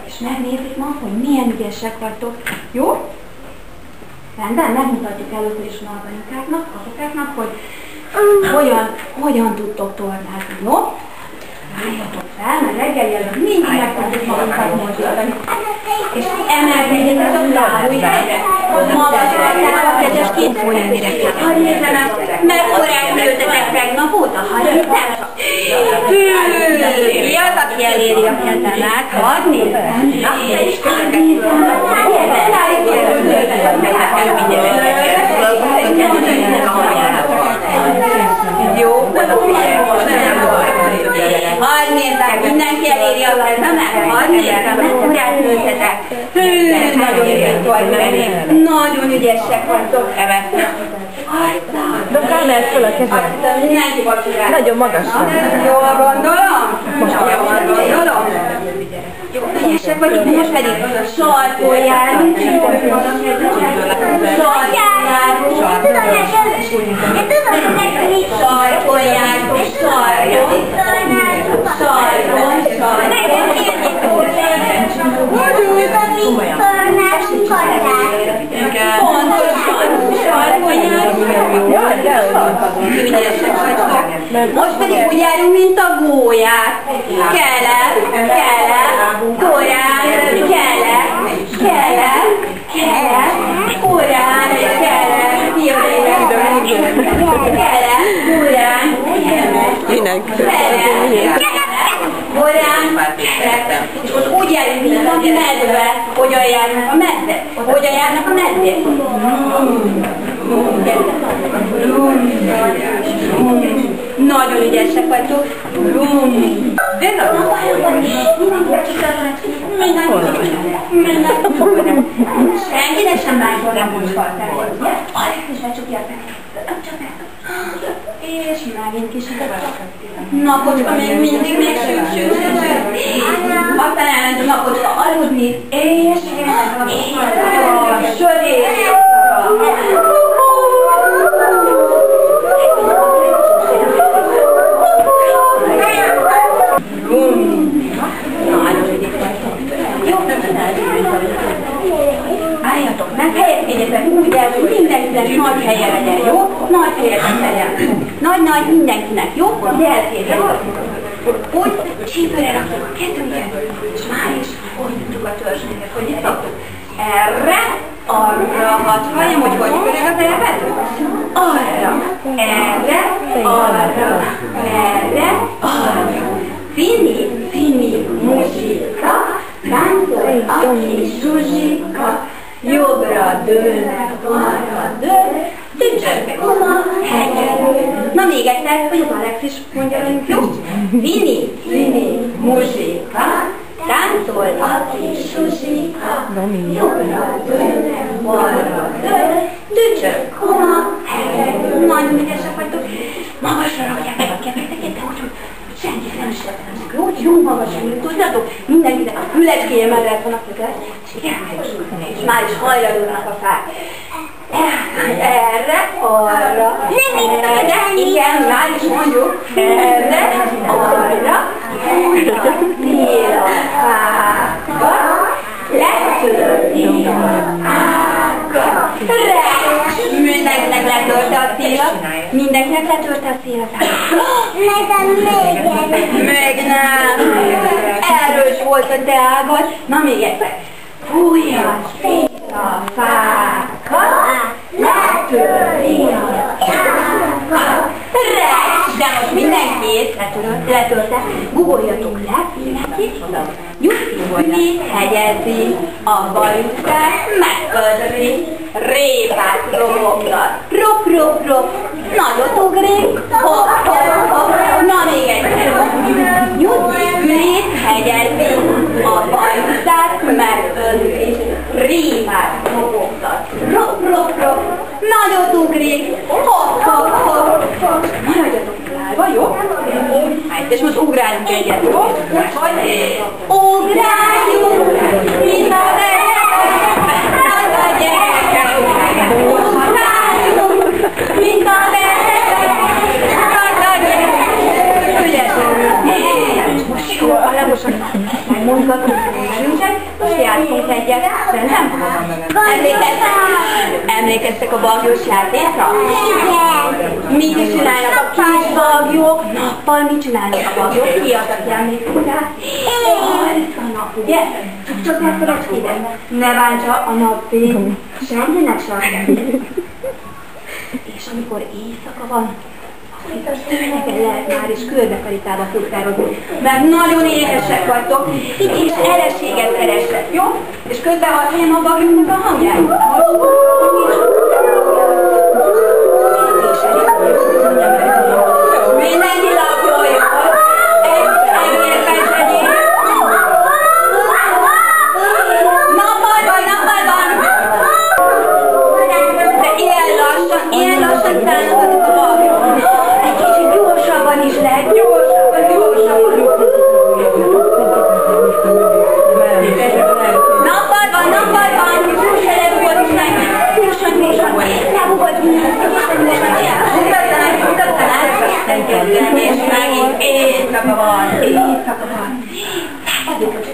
És megnézik ma, hogy milyen ügyesek vagytok. Jó? Rendben, megmutatjuk először is ma a anyukáknak, apukáknak, hogy hogyan tudtok tornázni, jó? Álljatok fel, mert reggel előtt mindig meg tudjuk magunkat mozdítani. És emelkedjetek a lábujjhelyre. Magasra a kegyes két folyamire. Hadd nézem el, mekkorát nőttetek tegnap óta, hagyjátok? Ki az, aki eléri a kezemet? Hadd nézem. Na, te is jó, hadd nézzek, mindenki eléri a kezemet, hadd nézzem, mekkorát nőttetek. Nagyon ügyes vagy, nagyon ügyesek vagytok. Dobálnál fel a kezed. Mindenki vacsorát. Nagyon magasan. Jól gondolom? Jól gondolom? Jó, ügyesek vagyok, most pedig sarkoljárunk. Most pedig úgy járunk, mint a gólyák. Kele, korán, kele, korán, és most úgy járunk, mint a medve. Hogyan járnak a medve? Hogyan járnak a medve? Nagyon ügyesek vagytok. Senkinek sem bántól nem mocskoltál. És becsukják meg. És megint kis napocska még mindig megsűsül. Aztán elment a napocska aludni, és sötét. Álljatok meg, helyezkedjetek úgy el, hogy mindenkinek nagy helye legyen, jó? Nagy helyetek legyen. Nagy-nagy mindenkinek, jó? De elférjetek. Úgy csípőre rakjuk a kezünket, és már is úgy tudjuk a törzsünket, hogy itt rakjuk. Erre, arra, hadd halljam, hogy pörög a telepet? Arra, erre, arra, merre, arra. Fini, muzsika, táncol a kis Zsuzsika, jobbra dőlnek, balra dől, tücsörgek a hegyelő. Na még egyszer, hogy az Alex is mondja velünk, jó? Fini, muzsika, táncol a kis Zsuzsika, jobbra dőlnek, balra dől, tücsörgek a hegyelő. Nagyon ügyesek vagytok, magasra rakják meg a kezeket, de úgy, senki nem is lettenek, jó? Jó magasan, tudjátok? Mindenkinek a fülecskéje mellett van a kötet, és már is hajladulnak a fák. Erre, arra, erre, igen, már is mondjuk, erre, arra, tél a fákat, letörni a ágat, mindenkinek letörte a szélat, mindenkinek letörte a szélat. Még nem. Erős volt a te ágad. Na még egyszer. Fújja szét a fákat, letörni a ágat. De most mindenkit letörte. Gugoljatok le, mindenki. Jussi hegyezi, a bajuszát megködri, répát robogtat, rop, nagyot ugrik, hopp, na még egyszer. Jussi hegyezi, a bajuszát megködri, répát robogtat, rop, nagyot ugrik, hopp, maradjatok felállva, jó? És most ugrálunk egyet, jó? Ugráljunk, mint a mint a most jól, alaposan megmondom. magunkat, erősek, most játszunk egyet, rendben? Emlékeztek a bagyos játékra? Mit is csinálnak a kis bagyok? Nappal mit csinálnak a bagyok? Ki az, aki emlékszik rá? Itt a nap, ugye? Csak ne felejtsd ide. Ne bántsa a napfény, senkinek se a szemét. És amikor éjszaka van, itt a színeken lehet már is körbe-karikába futkározni, mert nagyon éhesek vagytok, és eleséget kerestek, jó? És közben hallom a bagyunknak a hangját. Mindenki lapjon jól, nappal van! De ilyen lassan táncolok a bagyok. Egy kicsit gyorsabban is lehet, gyorsabban. Nappal van, gyorsan elugod is meg. Gyorsan. Elugod mutattanál. És megint éjszaka van. Ezért